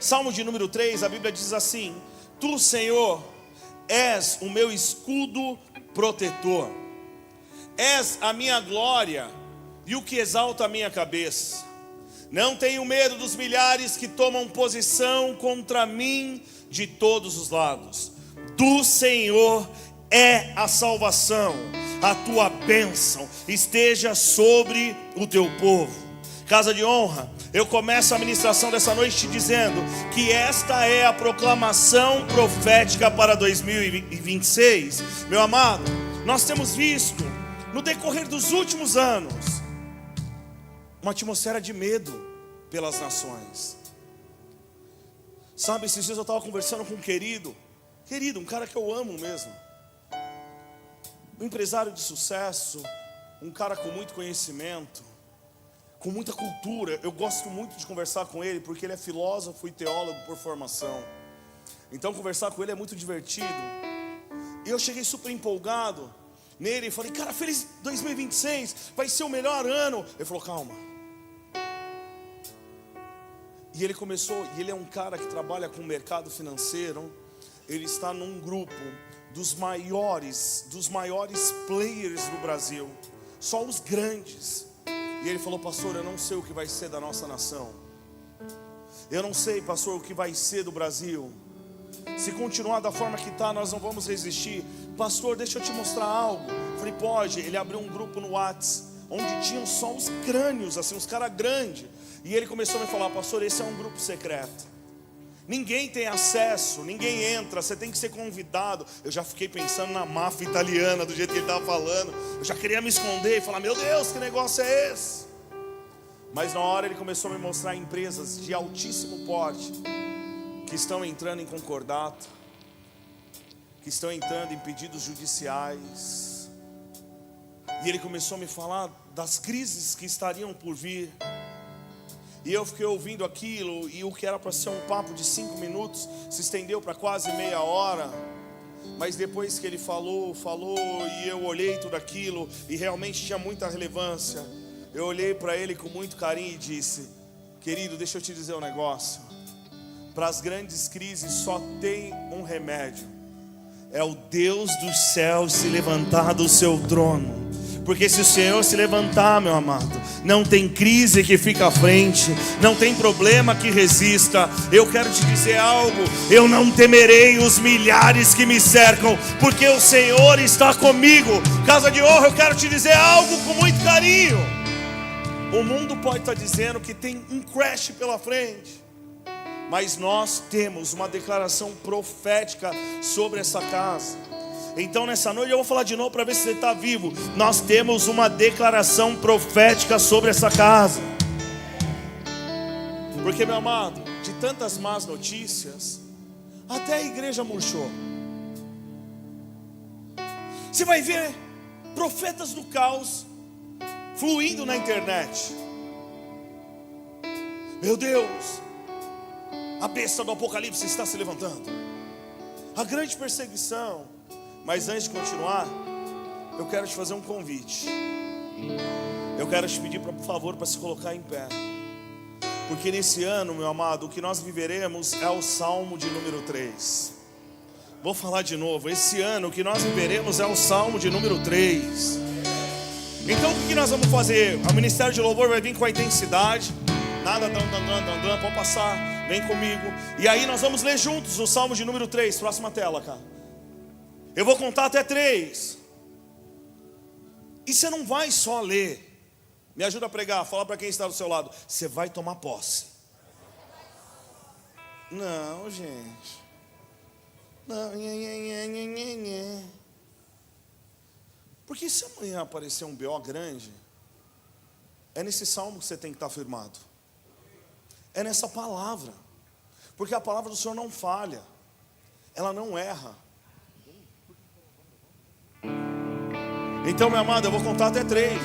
Salmo de número 3, a Bíblia diz assim: Tu, Senhor, és o meu escudo protetor, és a minha glória e o que exalta a minha cabeça. Não tenho medo dos milhares que tomam posição contra mim de todos os lados. Do Senhor é a salvação, a tua bênção esteja sobre o teu povo. Casa de honra, eu começo a ministração dessa noite te dizendo que esta é a proclamação profética para 2026. Meu amado, nós temos visto no decorrer dos últimos anos uma atmosfera de medo pelas nações. Sabe, esses dias eu estava conversando com um querido, um cara que eu amo mesmo, um empresário de sucesso, um cara com muito conhecimento, com muita cultura. Eu gosto muito de conversar com ele, porque ele é filósofo e teólogo por formação. Então conversar com ele é muito divertido. E eu cheguei super empolgado nele e falei: cara, feliz 2026, vai ser o melhor ano. Ele falou: calma. E ele começou, e ele é um cara que trabalha com o mercado financeiro. Ele está num grupo dos maiores players do Brasil, só os grandes. E ele falou: pastor, eu não sei o que vai ser da nossa nação. Eu não sei, pastor, o que vai ser do Brasil. Se continuar da forma que está, nós não vamos resistir. Pastor, deixa eu te mostrar algo. Eu falei: pode. Ele abriu um grupo no WhatsApp, onde tinham só os crânios, assim, os caras grandes. E ele começou a me falar: pastor, esse é um grupo secreto. Ninguém tem acesso, ninguém entra, você tem que ser convidado. Eu já fiquei pensando na máfia italiana, do jeito que ele estava falando. Eu já queria me esconder e falar: meu Deus, que negócio é esse? Mas na hora ele começou a me mostrar empresas de altíssimo porte que estão entrando em concordato, que estão entrando em pedidos judiciais. E ele começou a me falar das crises que estariam por vir. E eu fiquei ouvindo aquilo, e o que era para ser um papo de 5 minutos se estendeu para quase meia hora. Mas depois que ele falou, e eu olhei tudo aquilo, e realmente tinha muita relevância. Eu olhei para ele com muito carinho e disse: querido, deixa eu te dizer um negócio. Para as grandes crises só tem um remédio: é o Deus dos céus se levantar do seu trono. Porque se o Senhor se levantar, meu amado, não tem crise que fica à frente, não tem problema que resista. Eu quero te dizer algo: eu não temerei os milhares que me cercam, porque o Senhor está comigo. Casa de honra, eu quero te dizer algo com muito carinho. O mundo pode estar dizendo que tem um crash pela frente, mas nós temos uma declaração profética sobre essa casa. Então nessa noite eu vou falar de novo para ver se você está vivo. Nós temos uma declaração profética sobre essa casa. Porque, meu amado, de tantas más notícias, até a igreja murchou. Você vai ver profetas do caos fluindo na internet. Meu Deus, a besta do Apocalipse está se levantando, a grande perseguição. Mas antes de continuar, eu quero te fazer um convite. Eu quero te pedir, por favor, para se colocar em pé. Porque nesse ano, meu amado, o que nós viveremos é o Salmo de número 3. Vou falar de novo. Esse ano o que nós viveremos é o Salmo de número 3. Então o que nós vamos fazer? O Ministério de Louvor vai vir com a intensidade. Nada, vamos passar, vem comigo. E aí nós vamos ler juntos o Salmo de número 3. Próxima tela, cara. Eu vou contar até 3. E você não vai só ler. Me ajuda a pregar, fala para quem está do seu lado. Você vai tomar posse. Não, gente. Não, porque se amanhã aparecer um BO grande, é nesse salmo que você tem que estar firmado. É nessa palavra. Porque a palavra do Senhor não falha. Ela não erra. Então, meu amado, eu vou contar até 3.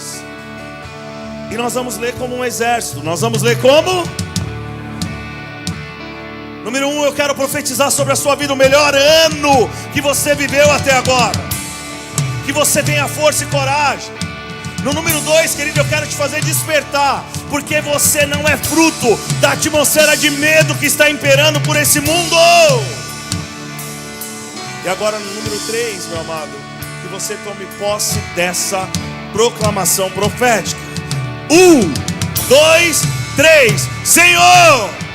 E nós vamos ler como um exército. Nós vamos ler como? Número 1, eu quero profetizar sobre a sua vida o melhor ano que você viveu até agora. Que você tenha força e coragem. No número 2, querido, eu quero te fazer despertar. porque você não é fruto da atmosfera de medo que está imperando por esse mundo. E agora no número 3, meu amado, que você tome posse dessa proclamação profética. 1, 2, 3, Senhor!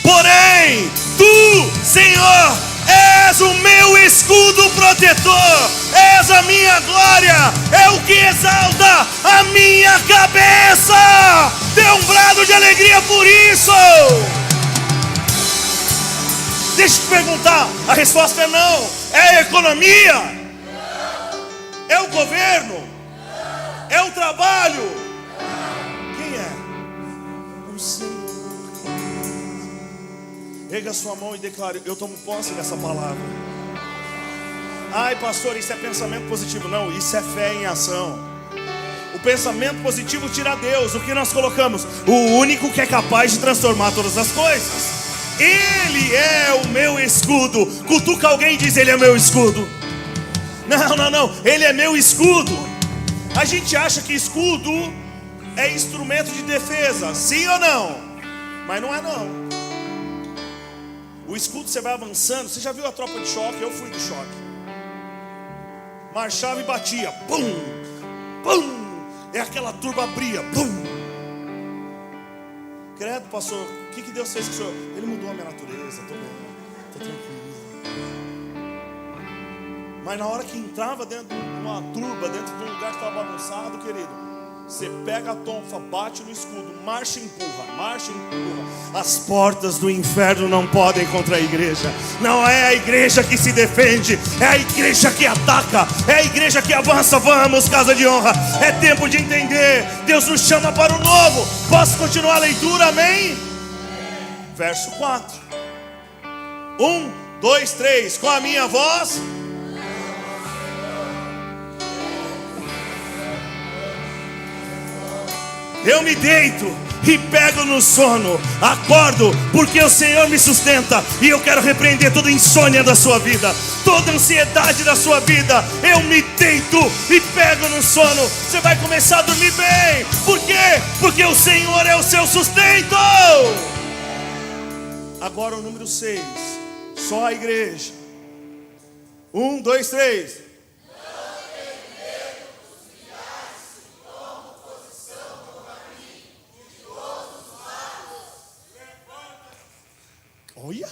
Porém, tu, Senhor, és o meu escudo protetor, és a minha glória, é o que exalta a minha cabeça. Dê um brado de alegria por isso. Deixa eu te perguntar, a resposta é não. É a economia? É o governo? É o trabalho? Quem é? O Senhor. Erga sua mão e declare: eu tomo posse dessa palavra. Ai, pastor, isso é pensamento positivo. Não, isso é fé em ação. O pensamento positivo tira Deus. O que nós colocamos? O único que é capaz de transformar todas as coisas. Ele é o meu escudo. Cutuca alguém e diz: ele é meu escudo. Não, ele é meu escudo. A gente acha que escudo é instrumento de defesa, sim ou não? Mas não é não. O escudo, você vai avançando. Você já viu a tropa de choque? Eu fui do choque. Marchava e batia. Pum, pum. É aquela turba abria. Pum. Credo, pastor, o que Deus fez com o senhor? Ele mudou a minha natureza. Estou bem, estou tranquilo. Mas na hora que entrava dentro de uma turba, dentro de um lugar que estava bagunçado, querido, você pega a tonfa, bate no escudo, marcha e empurra, marcha e empurra. As portas do inferno não podem contra a igreja. Não é a igreja que se defende, é a igreja que ataca, é a igreja que avança. Vamos, casa de honra, é tempo de entender. Deus nos chama para o novo. Posso continuar a leitura, amém? Verso 4. 1, 2, 3, com a minha voz. Eu me deito e pego no sono, acordo porque o Senhor me sustenta. E eu quero repreender toda insônia da sua vida, toda ansiedade da sua vida. Eu me deito e pego no sono. Você vai começar a dormir bem. Por quê? Porque o Senhor é o seu sustento. Agora o número 6, só a igreja. 1, 2, 3. Olha,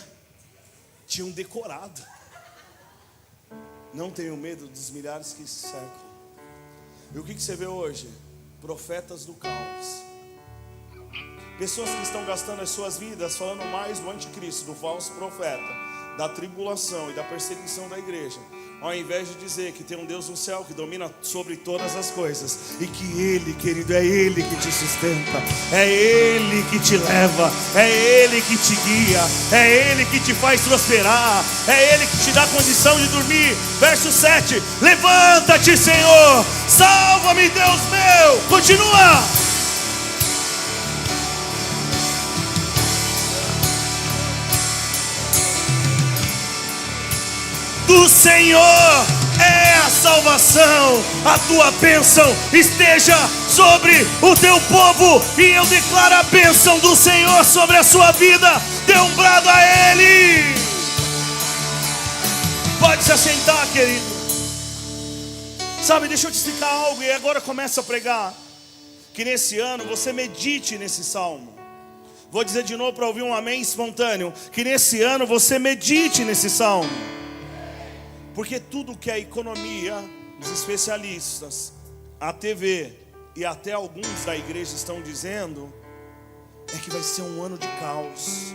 tinham decorado. Não tenho medo dos milhares que se cercam. E o que você vê hoje? Profetas do caos. Pessoas que estão gastando as suas vidas falando mais do anticristo, do falso profeta, da tribulação e da perseguição da igreja, ao invés de dizer que tem um Deus no céu que domina sobre todas as coisas, e que Ele, querido, é Ele que te sustenta, é Ele que te leva, é Ele que te guia, é Ele que te faz prosperar, é Ele que te dá condição de dormir. Verso 7, levanta-te, Senhor, salva-me, Deus meu. Continua. Do Senhor é a salvação, a tua bênção esteja sobre o teu povo. E eu declaro a bênção do Senhor sobre a sua vida. Dê um brado a Ele. Pode se assentar, querido. Sabe, deixa eu te explicar algo e agora começa a pregar. Que nesse ano você medite nesse salmo. Vou dizer de novo para ouvir um amém espontâneo. Que nesse ano você medite nesse salmo. Porque tudo que a economia, os especialistas, a TV e até alguns da igreja estão dizendo é que vai ser um ano de caos.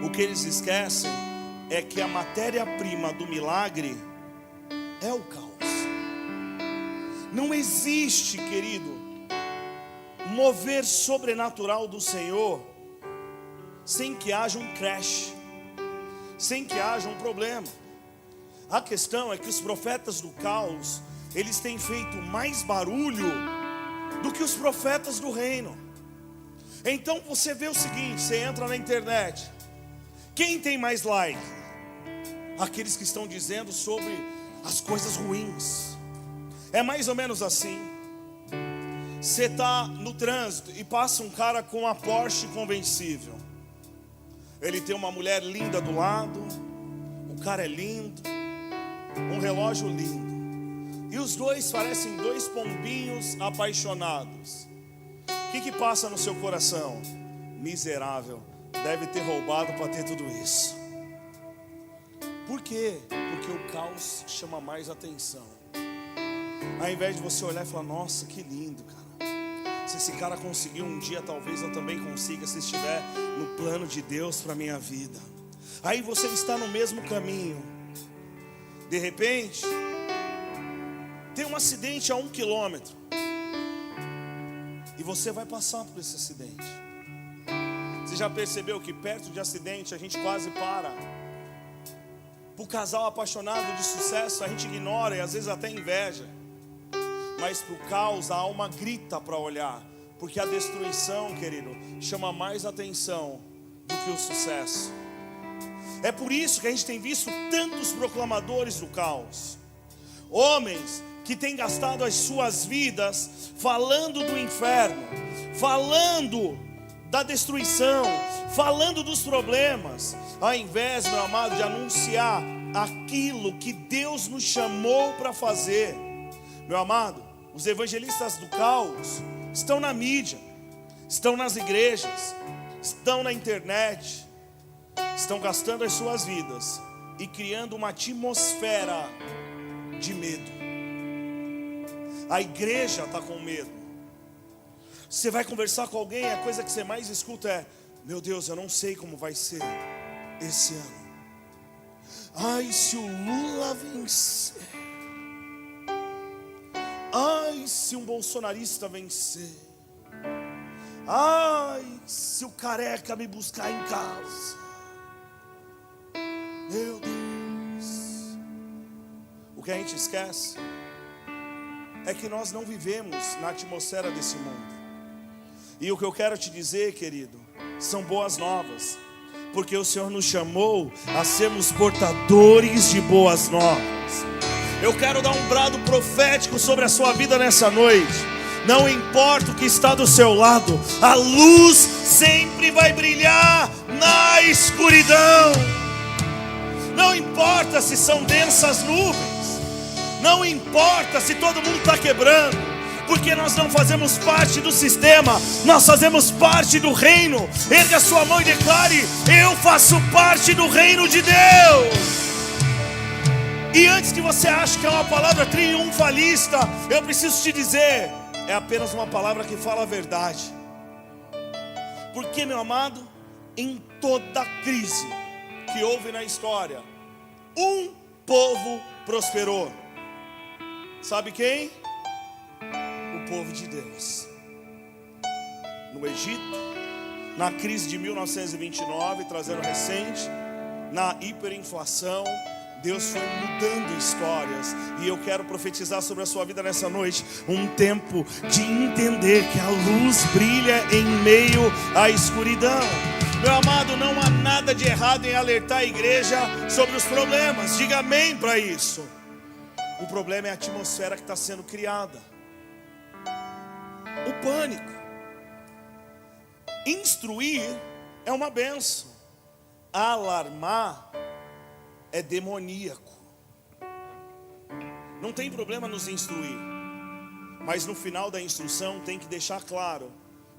O que eles esquecem é que a matéria-prima do milagre é o caos. Não existe, querido, mover sobrenatural do Senhor sem que haja um crash, sem que haja um problema. A questão é que os profetas do caos, eles têm feito mais barulho do que os profetas do reino. Então você vê o seguinte, você entra na internet, quem tem mais like? Aqueles que estão dizendo sobre as coisas ruins. É mais ou menos assim. Você está no trânsito e passa um cara com uma Porsche conversível. Ele tem uma mulher linda do lado, o cara é lindo, um relógio lindo, e os dois parecem dois pombinhos apaixonados. O que passa no seu coração? Miserável, deve ter roubado para ter tudo isso. Por quê? Porque o caos chama mais atenção. Ao invés de você olhar e falar, nossa, que lindo, cara. Se esse cara conseguiu um dia, talvez eu também consiga, se estiver no plano de Deus para a minha vida. Aí você está no mesmo caminho. De repente, tem um acidente a 1 quilômetro. E você vai passar por esse acidente. Você já percebeu que perto de acidente a gente quase para? Para o casal apaixonado de sucesso a gente ignora e às vezes até inveja. Mas para o caos a alma grita para olhar. Porque a destruição, querido, chama mais atenção do que o sucesso. É por isso que a gente tem visto tantos proclamadores do caos. Homens que têm gastado as suas vidas falando do inferno, falando da destruição, falando dos problemas, ao invés, meu amado, de anunciar aquilo que Deus nos chamou para fazer. Meu amado, os evangelistas do caos estão na mídia, estão nas igrejas, estão na internet, estão gastando as suas vidas e criando uma atmosfera de medo. A igreja está com medo. Você vai conversar com alguém, a coisa que você mais escuta é: meu Deus, eu não sei como vai ser esse ano. Ai, se o Lula vencer. Ai, se um bolsonarista vencer. Ai, se o careca me buscar em casa. Meu Deus. O que a gente esquece é que nós não vivemos na atmosfera desse mundo. E o que eu quero te dizer, querido, são boas novas. Porque o Senhor nos chamou a sermos portadores de boas novas. Eu quero dar um brado profético sobre a sua vida nessa noite. Não importa o que está do seu lado, a luz sempre vai brilhar na escuridão. Não importa se são densas nuvens, não importa se todo mundo está quebrando, porque nós não fazemos parte do sistema, nós fazemos parte do reino. Erga a sua mão e declare: eu faço parte do reino de Deus. E antes que você ache que é uma palavra triunfalista, eu preciso te dizer, é apenas uma palavra que fala a verdade. Porque, meu amado, em toda crise que houve na história, um povo prosperou. Sabe quem? O povo de Deus. No Egito, na crise de 1929, trazendo recente, na hiperinflação, Deus foi mudando histórias. E eu quero profetizar sobre a sua vida nessa noite um tempo de entender que a luz brilha em meio à escuridão. Meu amado, não há nada de errado em alertar a igreja sobre os problemas. Diga amém para isso. O problema é a atmosfera que está sendo criada. O pânico. Instruir é uma bênção. Alarmar é demoníaco. Não tem problema nos instruir, mas no final da instrução tem que deixar claro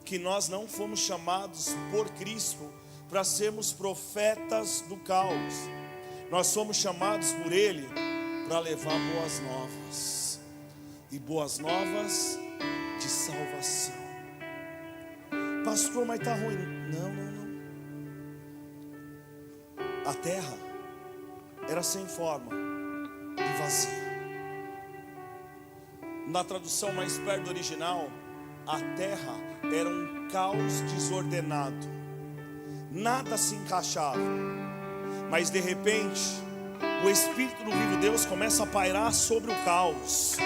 que nós não fomos chamados por Cristo para sermos profetas do caos. Nós fomos chamados por Ele para levar boas novas, e boas novas de salvação. Pastor, mas está ruim. Não. A terra era sem forma e vazia. Na tradução mais perto do original, a terra era um caos desordenado. Nada se encaixava. Mas de repente, o Espírito do vivo Deus começa a pairar sobre o caos.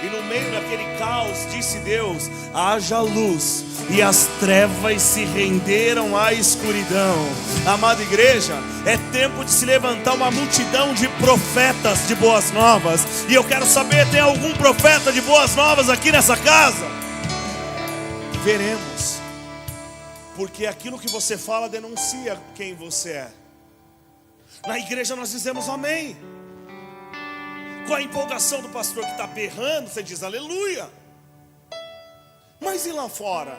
E no meio daquele caos disse Deus: haja luz, e as trevas se renderam à escuridão. Amada igreja, é tempo de se levantar uma multidão de profetas de boas novas. E eu quero saber, tem algum profeta de boas novas aqui nessa casa? Veremos, porque aquilo que você fala denuncia quem você é. Na igreja nós dizemos amém. Com a empolgação do pastor que está berrando, você diz aleluia. Mas e lá fora?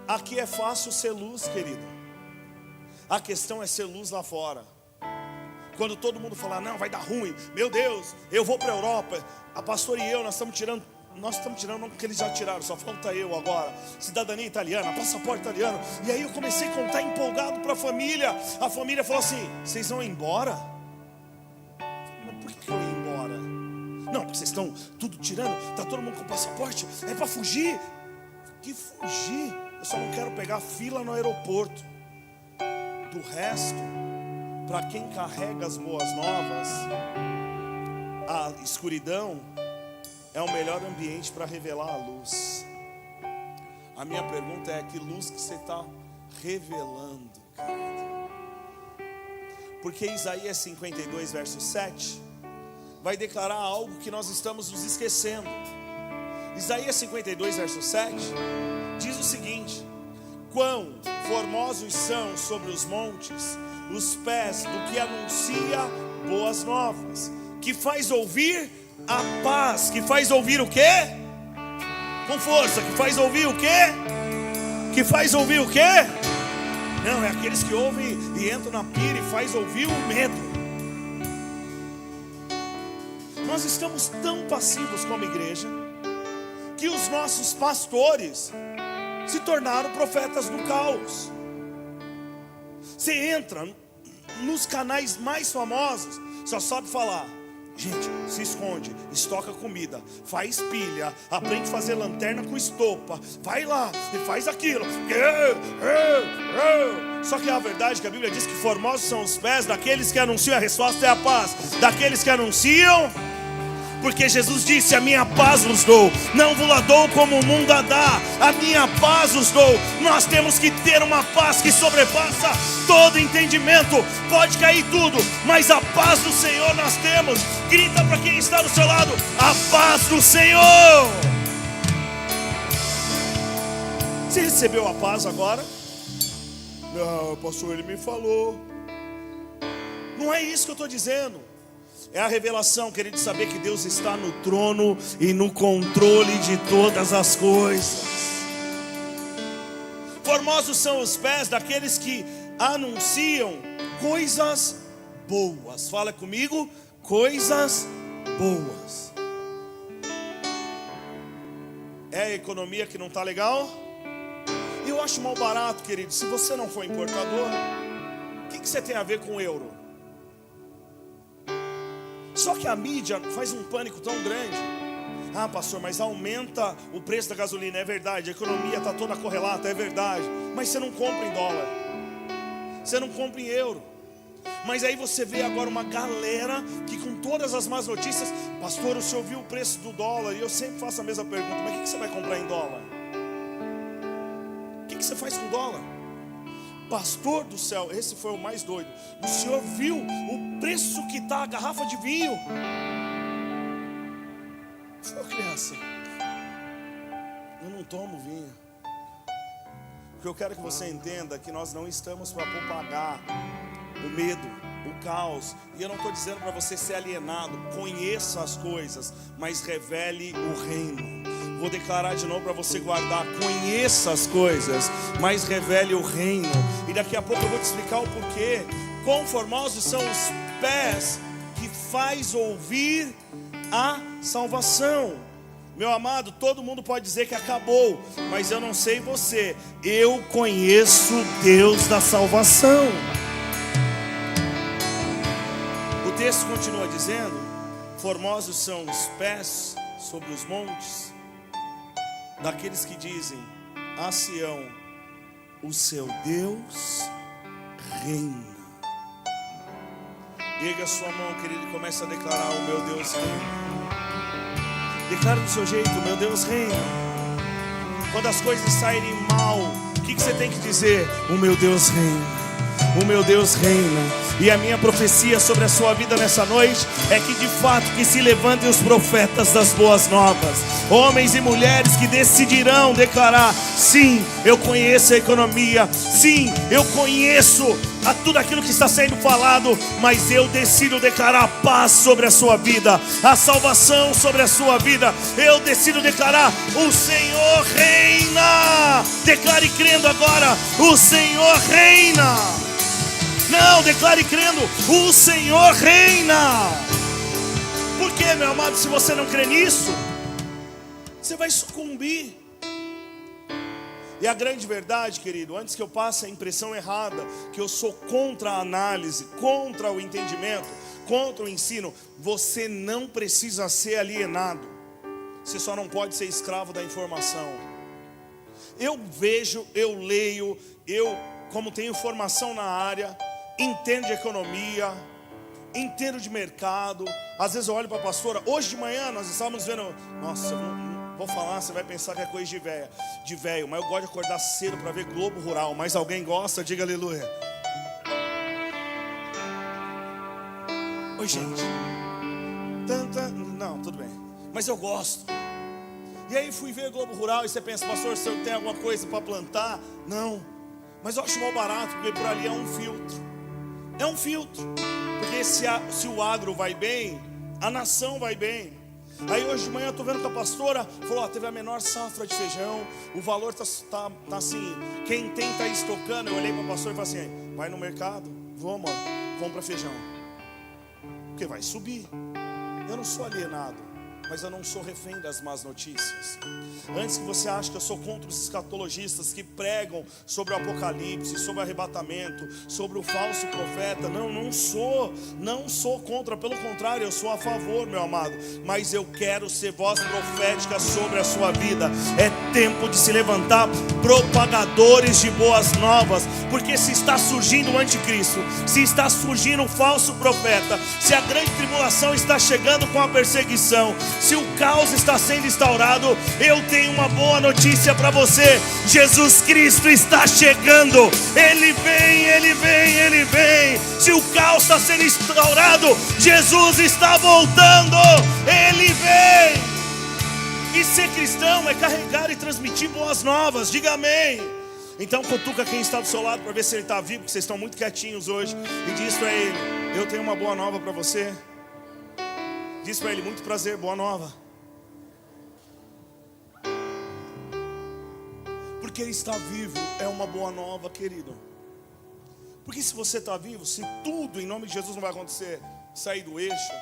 Aqui é fácil ser luz, querido. A questão é ser luz lá fora. Quando todo mundo falar, não, vai dar ruim, meu Deus, eu vou para a Europa. A pastora e eu, nós estamos tirando não, porque eles já tiraram, só falta eu agora. Cidadania italiana, passaporte italiano. E aí eu comecei a contar empolgado para a família. A família falou assim: vocês vão embora? Mas por que eu ia embora? Não, porque vocês estão tudo tirando, está todo mundo com passaporte, é para fugir. Que fugir? Eu só não quero pegar fila no aeroporto. Do resto, para quem carrega as boas novas, a escuridão é o melhor ambiente para revelar a luz. A minha pergunta é: que luz que você está revelando, querido? Porque Isaías 52, verso 7 vai declarar algo que nós estamos nos esquecendo. Isaías 52, verso 7 diz o seguinte: quão formosos são sobre os montes os pés do que anuncia boas novas, que faz ouvir a paz. Que faz ouvir o quê? Com força. Que faz ouvir o quê? Que faz ouvir o quê? Não, é aqueles que ouvem e entram na pira e faz ouvir o medo. Nós estamos tão passivos como igreja que os nossos pastores se tornaram profetas do caos. Você entra nos canais mais famosos, só sabe falar: gente, se esconde, estoca comida, faz pilha, aprende a fazer lanterna com estopa, vai lá e faz aquilo. Só que a verdade é que a Bíblia diz que formosos são os pés daqueles que anunciam, a resposta é a paz, daqueles que anunciam. Porque Jesus disse: a minha paz vos dou, não vos la dou como o mundo a dá, a minha paz vos dou. Nós temos que ter uma paz que sobrepassa todo entendimento. Pode cair tudo, mas a paz do Senhor nós temos. Grita para quem está do seu lado: a paz do Senhor. Você recebeu a paz agora? Não, pastor, ele me falou. Não é isso que eu estou dizendo. É a revelação, querido, de saber que Deus está no trono e no controle de todas as coisas. Formosos são os pés daqueles que anunciam coisas boas. Fala comigo: coisas boas. É a economia que não está legal? Eu acho mal barato, querido. Se você não for importador, o que você tem a ver com o euro? Só que a mídia faz um pânico tão grande. Ah, pastor, mas aumenta o preço da gasolina. É verdade, a economia está toda correlata, é verdade. Mas você não compra em dólar, você não compra em euro. Mas aí você vê agora uma galera que, com todas as más notícias: pastor, o senhor viu o preço do dólar? E eu sempre faço a mesma pergunta: mas o que você vai comprar em dólar? O que você faz com dólar? Pastor do céu, esse foi o mais doido. O senhor viu o preço que está a garrafa de vinho? Ô criança, eu não tomo vinho. Porque eu quero que você entenda que nós não estamos para propagar o medo, o caos. E eu não estou dizendo para você ser alienado. Conheça as coisas, mas revele o reino. Vou declarar de novo para você guardar: conheça as coisas, mas revele o reino. E daqui a pouco eu vou te explicar o porquê. Quão formosos são os pés que faz ouvir a salvação. Meu amado, todo mundo pode dizer que acabou, mas eu não sei você, eu conheço o Deus da salvação. O texto continua dizendo: formosos são os pés sobre os montes daqueles que dizem a Sião: o seu Deus reina. Erga a sua mão, querido, e comece a declarar: o meu Deus reina. Declara do seu jeito: meu Deus reina. Quando as coisas saírem mal, o que você tem que dizer? O meu Deus reina. O meu Deus reina. E a minha profecia sobre a sua vida nessa noite é que de fato que se levantem os profetas das boas novas, homens e mulheres que decidirão declarar: sim, eu conheço a economia, sim, eu conheço a tudo aquilo que está sendo falado, mas eu decido declarar a paz sobre a sua vida, a salvação sobre a sua vida. Eu decido declarar: o Senhor reina. Declare crendo agora: o Senhor reina. Não, declare crendo: o Senhor reina. Porque, meu amado, se você não crê nisso, você vai sucumbir. E a grande verdade, querido, antes que eu passe a impressão errada que eu sou contra a análise, contra o entendimento, contra o ensino, você não precisa ser alienado. Você só não pode ser escravo da informação. Eu vejo, eu leio, eu, como tenho formação na área, entendo de economia, entendo de mercado. Às vezes eu olho para a pastora. Hoje de manhã nós estávamos vendo. Nossa, eu não vou falar, você vai pensar que é coisa de velho. Mas eu gosto de acordar cedo para ver Globo Rural. Mas alguém gosta? Diga aleluia. Oi, gente. Não, tudo bem. Mas eu gosto. E aí fui ver Globo Rural e você pensa: pastor, se eu tenho alguma coisa para plantar? Não. Mas eu acho mal barato, porque por ali é um filtro. É um filtro. Porque se o agro vai bem, a nação vai bem. Aí hoje de manhã eu estou vendo que a pastora falou: teve a menor safra de feijão, o valor tá assim, quem tem está estocando. Eu olhei para a pastora e falei assim: vai no mercado, vamos, compra feijão, porque vai subir. Eu não sou alienado, mas eu não sou refém das más notícias. Antes que você ache que eu sou contra os escatologistas que pregam sobre o apocalipse, sobre o arrebatamento, sobre o falso profeta, não sou contra, pelo contrário, eu sou a favor, meu amado. Mas eu quero ser voz profética sobre a sua vida. É tempo de se levantar propagadores de boas novas, porque se está surgindo o anticristo, se está surgindo o falso profeta, se a grande tribulação está chegando com a perseguição, se o caos está sendo instaurado, eu tenho uma boa notícia para você: Jesus Cristo está chegando. Ele vem, Ele vem, Ele vem. Se o caos está sendo instaurado, Jesus está voltando. Ele vem. E ser cristão é carregar e transmitir boas novas. Diga amém. Então cutuca quem está do seu lado para ver se ele está vivo, porque vocês estão muito quietinhos hoje, e diz para ele: eu tenho uma boa nova para você. Diz para ele: muito prazer, boa nova. Porque ele está vivo é uma boa nova, querido. Porque se você está vivo, se tudo em nome de Jesus não vai acontecer, sair do eixo,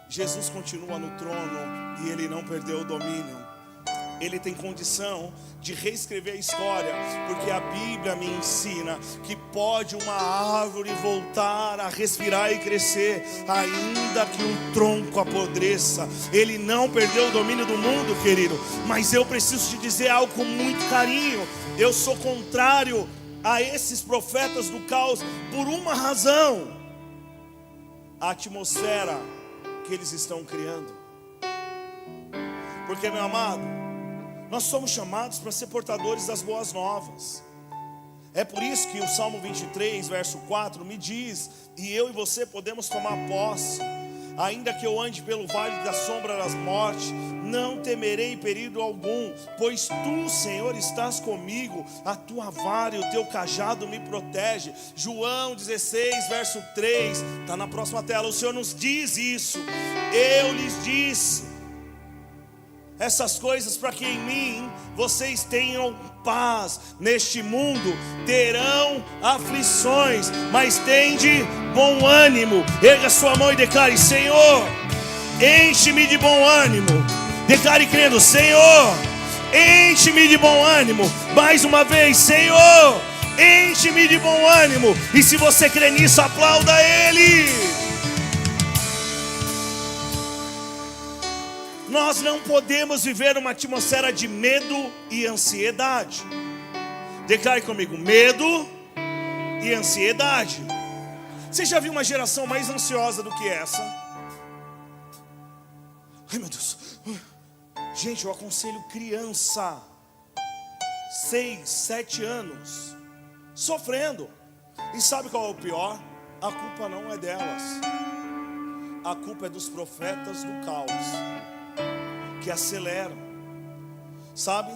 Jesus continua no trono e Ele não perdeu o domínio. Ele tem condição de reescrever a história, porque a Bíblia me ensina que pode uma árvore voltar a respirar e crescer, ainda que um tronco apodreça. Ele não perdeu o domínio do mundo, querido. Mas eu preciso te dizer algo com muito carinho: eu sou contrário a esses profetas do caos por uma razão: a atmosfera que eles estão criando. Porque, meu amado, nós somos chamados para ser portadores das boas novas. É por isso que o Salmo 23, verso 4 me diz: e eu e você podemos tomar posse. Ainda que eu ande pelo vale da sombra das mortes, não temerei perigo algum, pois tu, Senhor, estás comigo. A tua vara e o teu cajado me protege. João 16, verso 3, está na próxima tela. O Senhor nos diz isso: eu lhes disse essas coisas para que em mim vocês tenham paz. Neste mundo terão aflições, mas tende bom ânimo. Erga sua mão e declare: Senhor, enche-me de bom ânimo. Declare crendo: Senhor, enche-me de bom ânimo. Mais uma vez: Senhor, enche-me de bom ânimo. E se você crê nisso, aplauda Ele. Nós não podemos viver uma atmosfera de medo e ansiedade. Declare comigo: medo e ansiedade. Você já viu uma geração mais ansiosa do que essa? Ai, meu Deus. Gente, eu aconselho criança, 6, 7 anos, sofrendo. E sabe qual é o pior? A culpa não é delas. A culpa é dos profetas do caos, que aceleram. Sabe?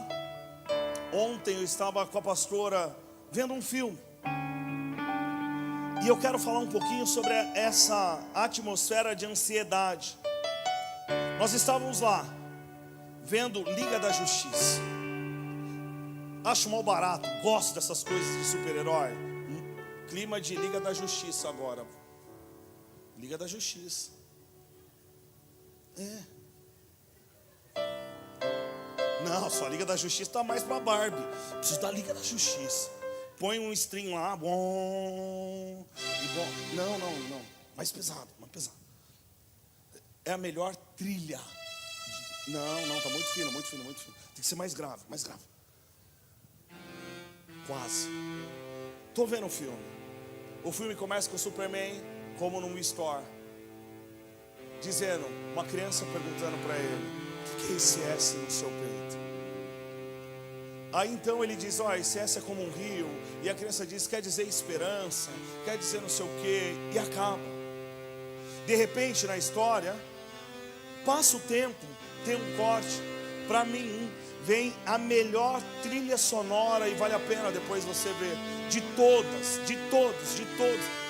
Ontem eu estava com a pastora vendo um filme. E eu quero falar um pouquinho sobre essa atmosfera de ansiedade. Nós estávamos lá, vendo Liga da Justiça. Acho mal barato, gosto dessas coisas de super-herói. Clima de Liga da Justiça agora. Liga da Justiça. Não, só a Liga da Justiça está mais para Barbie. Preciso da Liga da Justiça. Põe um string lá, bom. E bom. Não. Mais pesado, mais pesado. É a melhor trilha. Não, tá muito fino. Tem que ser mais grave. Quase. Tô vendo o filme. O filme começa com o Superman, como num store, dizendo, uma criança perguntando para ele: o que é esse S no seu peito? Aí então ele diz, esse S é como um rio. E a criança diz, quer dizer esperança, quer dizer não sei o quê. E acaba. De repente na história, passa o tempo, tem um corte. Para mim vem a melhor trilha sonora, e vale a pena depois você ver, de todos.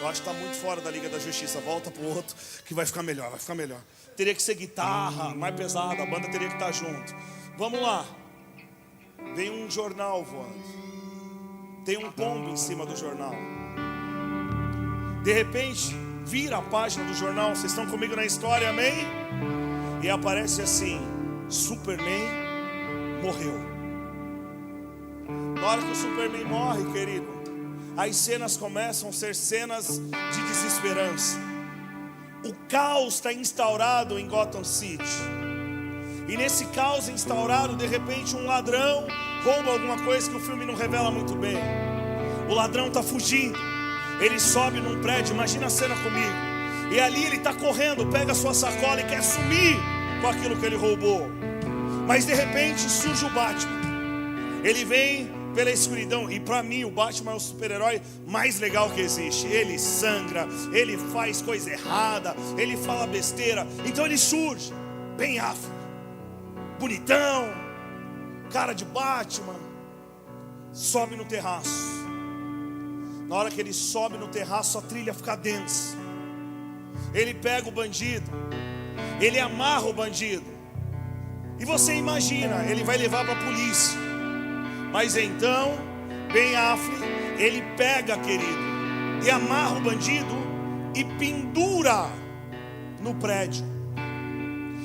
Eu acho que está muito fora da Liga da Justiça. Volta para o outro que vai ficar melhor. Teria que ser guitarra, mais pesada, a banda teria que estar junto. Vamos lá. Vem um jornal voando. Tem um pombo em cima do jornal. De repente, vira a página do jornal. Vocês estão comigo na história, amém? E aparece assim: Superman morreu. Na hora que o Superman morre, querido, as cenas começam a ser cenas de desesperança. O caos está instaurado em Gotham City. E nesse caos instaurado, de repente um ladrão rouba alguma coisa que o filme não revela muito bem. O ladrão está fugindo. Ele sobe num prédio, imagina a cena comigo. E ali ele está correndo, pega a sua sacola e quer sumir com aquilo que ele roubou. Mas de repente surge o Batman. Ele vem pela escuridão. E para mim o Batman é o super-herói mais legal que existe. Ele sangra, ele faz coisa errada, ele fala besteira. Então ele surge, Ben Affleck, bonitão, cara de Batman, sobe no terraço. Na hora que ele sobe no terraço, a trilha fica densa. Ele pega o bandido, ele amarra o bandido. E você imagina, ele vai levar para a polícia. Mas então, Ben Affleck, ele pega, querido, e amarra o bandido e pendura no prédio.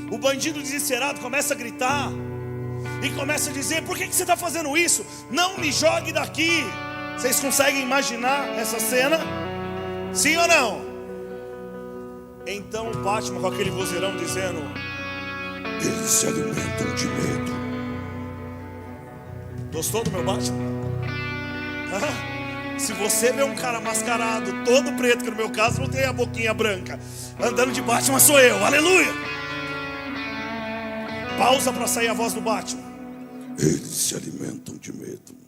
O bandido desesperado começa a gritar e começa a dizer: por que você está fazendo isso? Não me jogue daqui. Vocês conseguem imaginar essa cena? Sim ou não? Então o Batman com aquele vozeirão dizendo: eles se alimentam de medo. Gostou do meu Batman? Se você vê um cara mascarado, todo preto, que no meu caso não tem a boquinha branca, andando de Batman, sou eu, aleluia. Pausa para sair a voz do Batman. Eles se alimentam de medo.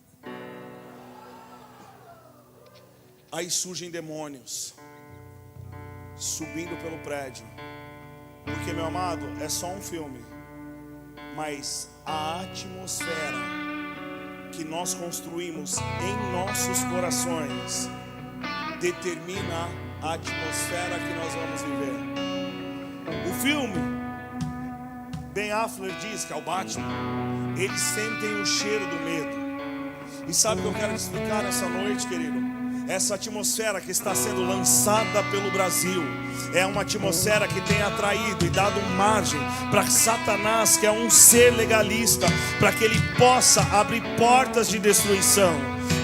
Aí surgem demônios subindo pelo prédio. Porque, meu amado, é só um filme, mas a atmosfera que nós construímos em nossos corações determina a atmosfera que nós vamos viver. O filme, Ben Affleck diz que é o Batman, eles sentem o cheiro do medo. E sabe o que eu quero te explicar nessa noite, querido? Essa atmosfera que está sendo lançada pelo Brasil é uma atmosfera que tem atraído e dado margem para Satanás, que é um ser legalista, para que ele possa abrir portas de destruição.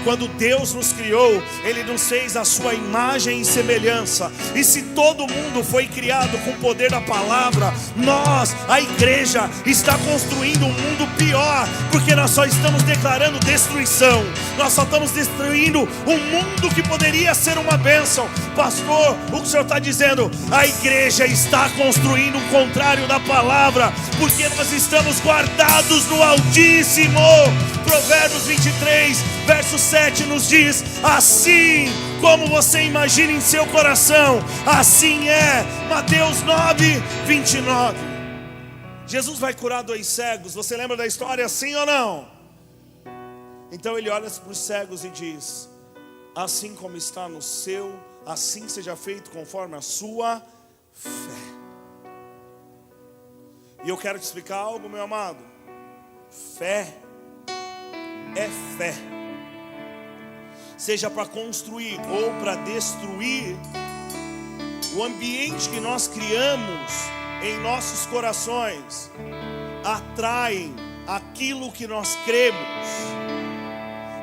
Quando Deus nos criou, Ele nos fez a sua imagem e semelhança. E se todo mundo foi criado com o poder da palavra, nós, a igreja, está construindo um mundo pior, porque nós só estamos declarando destruição. Nós só estamos destruindo um mundo que poderia ser uma bênção. Pastor, o que o senhor está dizendo? A igreja está construindo o contrário da palavra, porque nós estamos guardados no Altíssimo. Provérbios 23, verso 7 nos diz: assim como você imagina em seu coração, assim é. Mateus 9, 29. Jesus vai curar 2 cegos. Você lembra da história, sim ou não? Então ele olha para os cegos e diz: assim como está no seu, assim seja feito conforme a sua fé. E eu quero te explicar algo, meu amado. Fé é fé. Seja para construir ou para destruir, o ambiente que nós criamos em nossos corações atraem aquilo que nós cremos.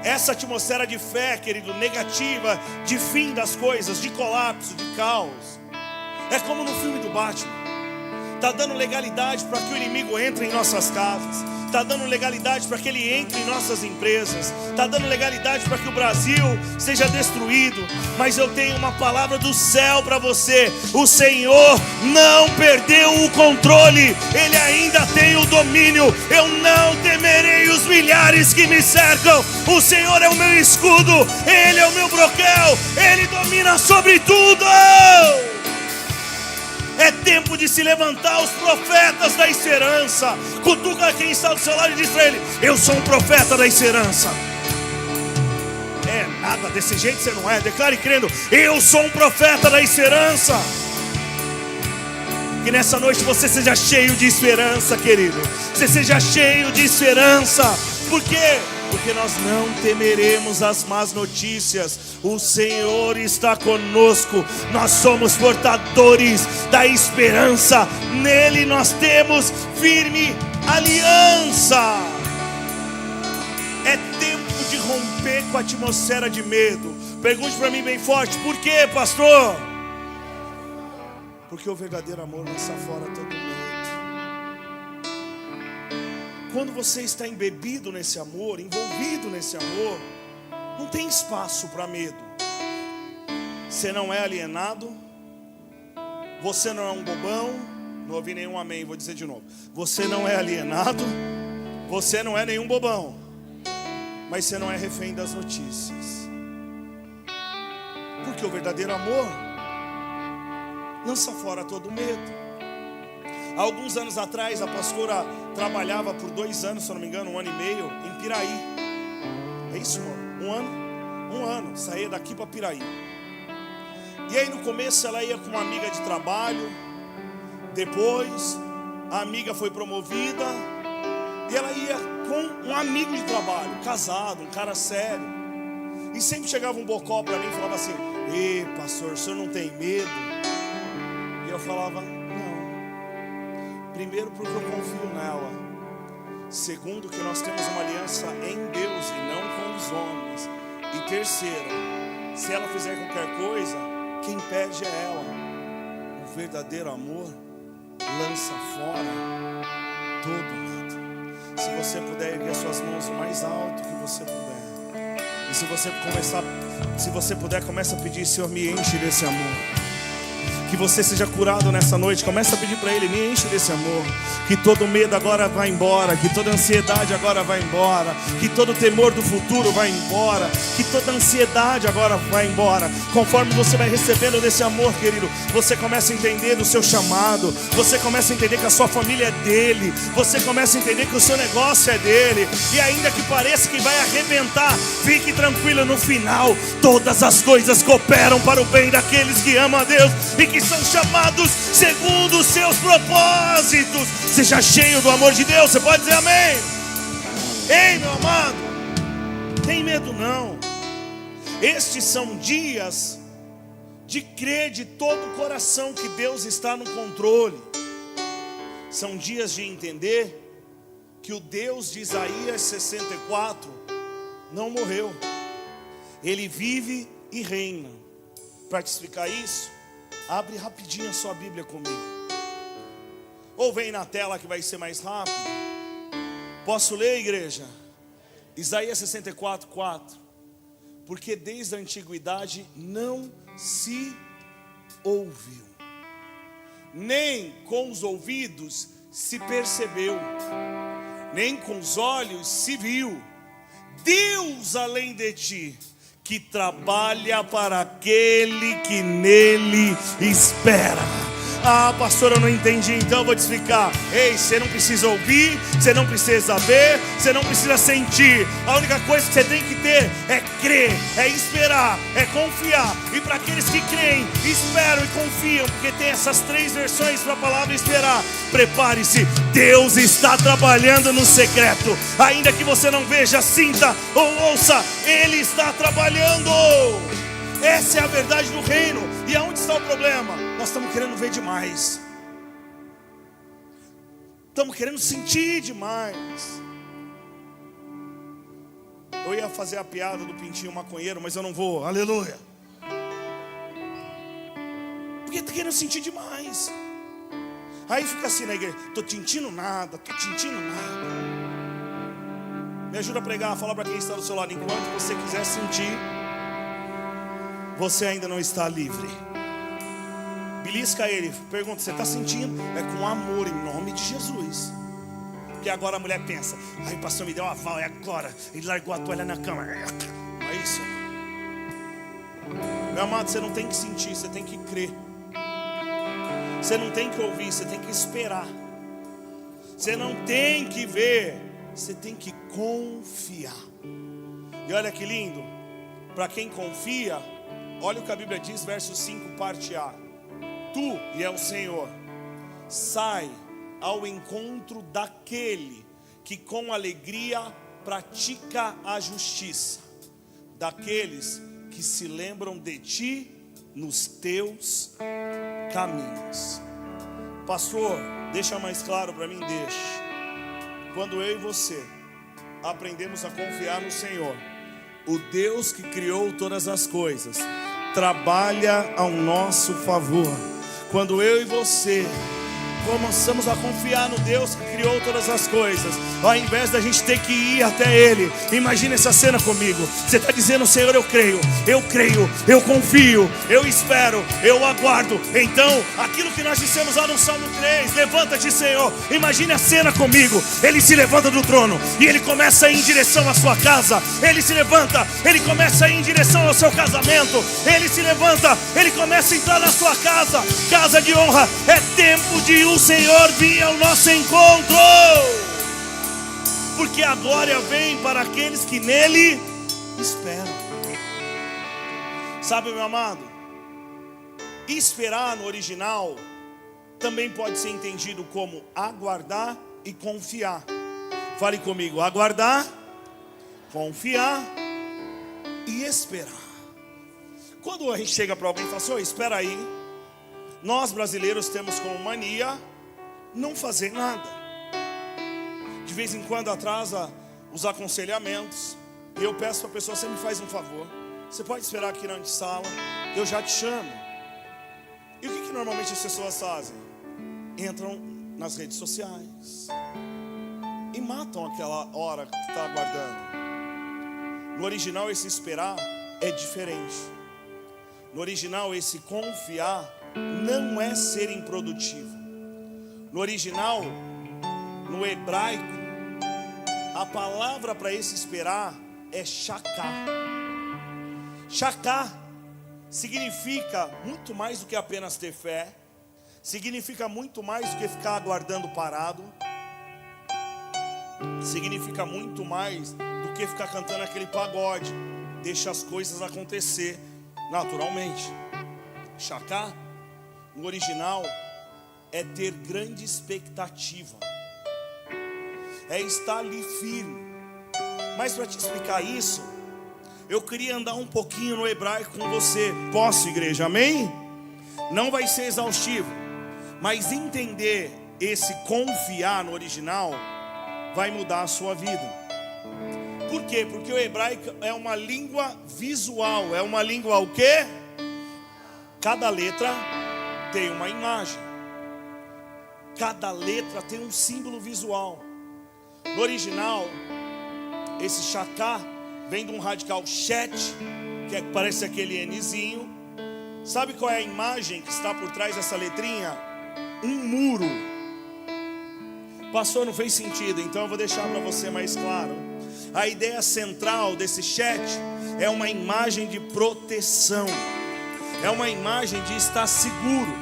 Essa atmosfera de fé, querido, negativa, de fim das coisas, de colapso, de caos, é como no filme do Batman. Está dando legalidade para que o inimigo entre em nossas casas, está dando legalidade para que ele entre em nossas empresas, está dando legalidade para que o Brasil seja destruído. Mas eu tenho uma palavra do céu para você: o Senhor não perdeu o controle, Ele ainda tem o domínio. Eu não temerei os milhares que me cercam. O Senhor é o meu escudo, Ele é o meu broquel, Ele domina sobre tudo. É tempo de se levantar os profetas da esperança. Cutuca quem está do seu lado e diz para ele: eu sou um profeta da esperança. É nada, desse jeito você não é. Declare crendo: eu sou um profeta da esperança. Que nessa noite você seja cheio de esperança, querido. Você seja cheio de esperança. Por quê? Porque nós não temeremos as más notícias. O Senhor está conosco. Nós somos portadores da esperança. Nele nós temos firme aliança. É tempo de romper com a atmosfera de medo. Pergunte para mim bem forte: por quê, pastor? Porque o verdadeiro amor lança fora todo medo. Quando você está embebido nesse amor, envolvido nesse amor, não tem espaço para medo. Você não é alienado, você não é um bobão. Não ouvi nenhum amém, vou dizer de novo. Você não é alienado, você não é nenhum bobão, mas você não é refém das notícias. Porque o verdadeiro amor lança fora todo medo. Há alguns anos atrás, a pastora trabalhava por 2 anos, se eu não me engano, 1 ano e meio, em Piraí. É isso, amor? 1 ano, saía daqui para Piraí. E aí no começo ela ia com uma amiga de trabalho. Depois a amiga foi promovida e ela ia com um amigo de trabalho, casado, um cara sério. E sempre chegava um bocó para mim e falava assim: ei, pastor, o senhor não tem medo? E eu falava: primeiro, porque eu confio nela. Segundo, que nós temos uma aliança em Deus e não com os homens. E terceiro, se ela fizer qualquer coisa, quem perde é ela. O verdadeiro amor lança fora todo medo. Se você puder erguer suas mãos o mais alto que você puder. E se você puder, começa a pedir: Senhor, me enche desse amor. Que você seja curado nessa noite. Começa a pedir para Ele: me enche desse amor. Que todo medo agora vai embora. Que toda ansiedade agora vai embora. Que todo temor do futuro vai embora. Que toda ansiedade agora vai embora. Conforme você vai recebendo desse amor, querido, você começa a entender do seu chamado. Você começa a entender que a sua família é dele. Você começa a entender que o seu negócio é dele. E ainda que pareça que vai arrebentar, fique tranquilo, no final todas as coisas cooperam para o bem daqueles que amam a Deus e que são chamados segundo os seus propósitos. Seja cheio do amor de Deus. Você pode dizer amém? Ei, meu amado, tem medo não. Estes são dias de crer de todo o coração que Deus está no controle. São dias de entender que o Deus de Isaías 64 não morreu. Ele vive e reina. Para te explicar isso, abre rapidinho a sua Bíblia comigo. Ou vem na tela que vai ser mais rápido. Posso ler, igreja? Isaías 64:4. Porque desde a antiguidade não se ouviu, nem com os ouvidos se percebeu, nem com os olhos se viu, Deus além de ti, que trabalha para aquele que nele espera. Ah, pastor, eu não entendi, então eu vou te explicar. Ei, você não precisa ouvir, você não precisa ver, você não precisa sentir. A única coisa que você tem que ter é crer, é esperar, é confiar. E para aqueles que creem, esperam e confiam, porque tem essas 3 versões para a palavra esperar. Prepare-se, Deus está trabalhando no secreto. Ainda que você não veja, sinta ou ouça, Ele está trabalhando. Essa é a verdade do reino. E aonde está o problema? Nós estamos querendo ver demais, estamos querendo sentir demais. Eu ia fazer a piada do pintinho maconheiro, mas eu não vou, aleluia. Porque está querendo sentir demais. Aí fica assim na igreja: estou sentindo nada, estou sentindo nada. Me ajuda a pregar, fala para quem está do seu lado: enquanto você quiser sentir, você ainda não está livre. Belisca ele, pergunta: você está sentindo? É com amor, em nome de Jesus. Porque agora a mulher pensa: ai, o pastor me deu um aval, é agora. Ele largou a toalha na cama. Não é isso. Meu amado, você não tem que sentir, você tem que crer. Você não tem que ouvir, você tem que esperar. Você não tem que ver, você tem que confiar. E olha que lindo, para quem confia, olha o que a Bíblia diz, verso 5, parte A. Tu, e é o Senhor, sai ao encontro daquele que com alegria pratica a justiça, daqueles que se lembram de ti nos teus caminhos. Pastor, deixa mais claro para mim, deixa. Quando eu e você aprendemos a confiar no Senhor, o Deus que criou todas as coisas trabalha ao nosso favor. Quando eu e você começamos a confiar no Deus que criou todas as coisas, ao invés da gente ter que ir até Ele, imagine essa cena comigo. Você está dizendo: Senhor, eu creio, eu confio, eu espero, eu aguardo. Então, aquilo que nós dissemos lá no Salmo 3, levanta-te, Senhor. Imagine a cena comigo. Ele se levanta do trono e Ele começa a ir em direção à sua casa. Ele se levanta, Ele começa a ir em direção ao seu casamento. Ele se levanta, Ele começa a entrar na sua casa. Casa de honra, é tempo de o Senhor vir ao nosso encontro, porque a glória vem para aqueles que nele esperam. Sabe, meu amado, esperar no original também pode ser entendido como aguardar e confiar. Fale comigo: aguardar, confiar e esperar. Quando a gente chega para alguém e fala assim: espera aí, nós brasileiros temos como mania não fazer nada. De vez em quando atrasa os aconselhamentos. E eu peço para a pessoa: você me faz um favor, você pode esperar aqui na antessala, eu já te chamo. E o que normalmente as pessoas fazem? Entram nas redes sociais e matam aquela hora que está aguardando. No original, esse esperar é diferente. No original, esse confiar não é ser improdutivo. No original, no hebraico, a palavra para esse esperar é shaká. Shaká significa muito mais do que apenas ter fé. Significa muito mais do que ficar aguardando parado. Significa muito mais do que ficar cantando aquele pagode. Deixa as coisas acontecer naturalmente. Shaká, no original, é ter grande expectativa, é estar ali firme. Mas para te explicar isso, eu queria andar um pouquinho no hebraico com você. Posso, igreja? Amém? Não vai ser exaustivo, mas entender esse confiar no original vai mudar a sua vida. Por quê? Porque o hebraico é uma língua visual. É uma língua o quê? Cada letra tem uma imagem. Cada letra tem um símbolo visual. No original, esse chacá vem de um radical chet, que parece aquele Nzinho. Sabe qual é a imagem que está por trás dessa letrinha? Um muro. Pastor, não fez sentido, então eu vou deixar para você mais claro. A ideia central desse chet é uma imagem de proteção. É uma imagem de estar seguro.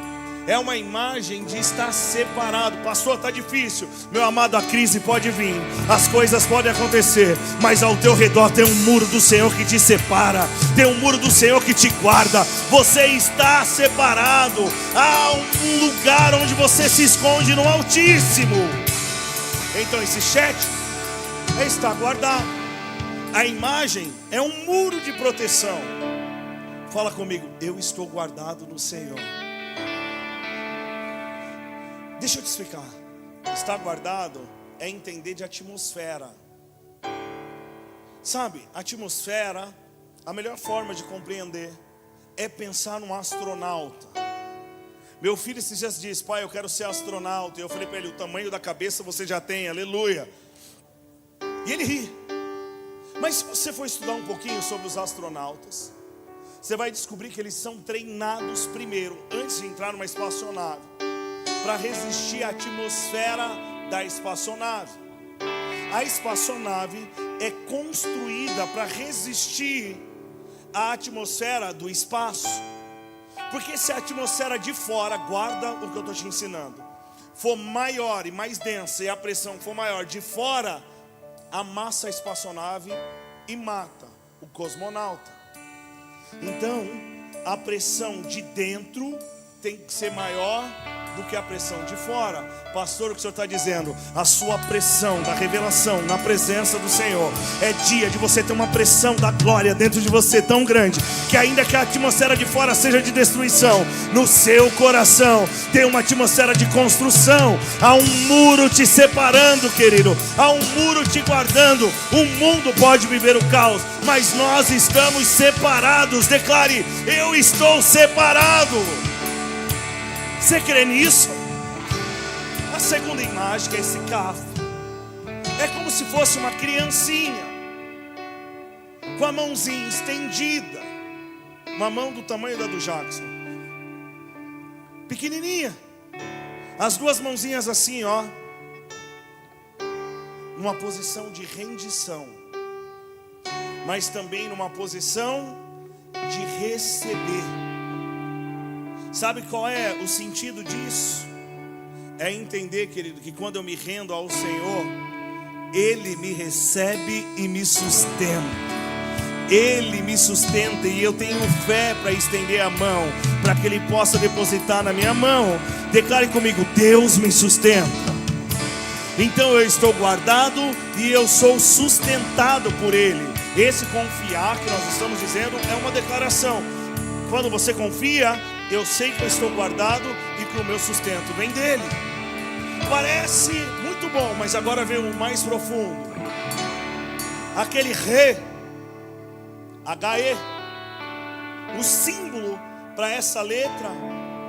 É uma imagem de estar separado. Pastor, está difícil. Meu amado, a crise pode vir, as coisas podem acontecer, mas ao teu redor tem um muro do Senhor que te separa. Tem um muro do Senhor que te guarda. Você está separado. Há um lugar onde você se esconde no Altíssimo. Então esse chat está guardado. A imagem é um muro de proteção. Fala comigo, eu estou guardado no Senhor. Deixa eu te explicar. Estar guardado é entender de atmosfera. Sabe, atmosfera, a melhor forma de compreender é pensar num astronauta. Meu filho esses dias disse: pai, eu quero ser astronauta. E eu falei para ele: o tamanho da cabeça você já tem, aleluia. E ele ri. Mas se você for estudar um pouquinho sobre os astronautas, você vai descobrir que eles são treinados primeiro, antes de entrar numa espaçonave, para resistir à atmosfera da espaçonave. A espaçonave é construída para resistir à atmosfera do espaço. Porque se a atmosfera de fora, guarda o que eu estou te ensinando, for maior e mais densa, e a pressão for maior de fora, amassa a espaçonave e mata o cosmonauta. Então, a pressão de dentro tem que ser maior do que a pressão de fora. Pastor, o que o senhor está dizendo? A sua pressão da revelação na presença do Senhor é dia de você ter uma pressão da glória dentro de você tão grande, que ainda que a atmosfera de fora seja de destruição, no seu coração tem uma atmosfera de construção. Há um muro te separando, querido. Há um muro te guardando. O mundo pode viver o caos, mas nós estamos separados. Declare: eu estou separado. Você crê nisso? A segunda imagem, que é esse cafo, é como se fosse uma criancinha com a mãozinha estendida, uma mão do tamanho da do Jackson, pequenininha, as duas mãozinhas assim, ó, numa posição de rendição, mas também numa posição de receber. Sabe qual é o sentido disso? É entender, querido, que quando eu me rendo ao Senhor, Ele me recebe e me sustenta. Ele me sustenta e eu tenho fé para estender a mão, para que Ele possa depositar na minha mão. Declare comigo: Deus me sustenta. Então eu estou guardado e eu sou sustentado por Ele. Esse confiar que nós estamos dizendo é uma declaração. Quando você confia, eu sei que eu estou guardado e que o meu sustento vem dele. Parece muito bom, mas agora vem o mais profundo. Aquele re, H-E, o símbolo para essa letra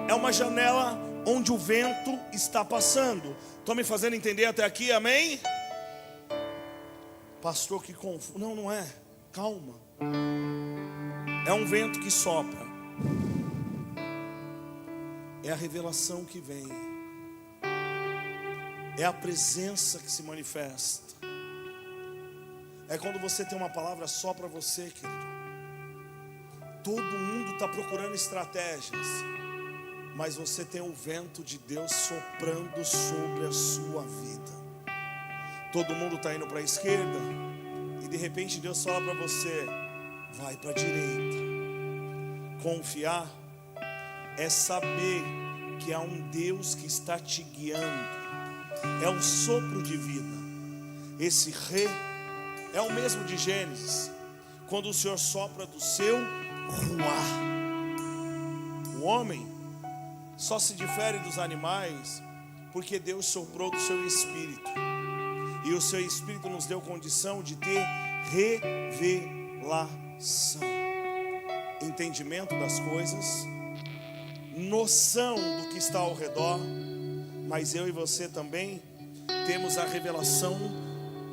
é uma janela onde o vento está passando. Estão me fazendo entender até aqui, amém? Pastor, que confuso. Não, não é, calma. É um vento que sopra. É a revelação que vem. É a presença que se manifesta. É quando você tem uma palavra só para você, querido. Todo mundo está procurando estratégias, mas você tem o vento de Deus soprando sobre a sua vida. Todo mundo está indo para a esquerda, e de repente Deus fala para você: vai para a direita. Confiar é saber que há um Deus que está te guiando. É um sopro de vida. Esse re é o mesmo de Gênesis, quando o Senhor sopra do seu ruar. O homem só se difere dos animais porque Deus soprou do seu espírito, e o seu espírito nos deu condição de ter revelação, entendimento das coisas, noção do que está ao redor. Mas eu e você também temos a revelação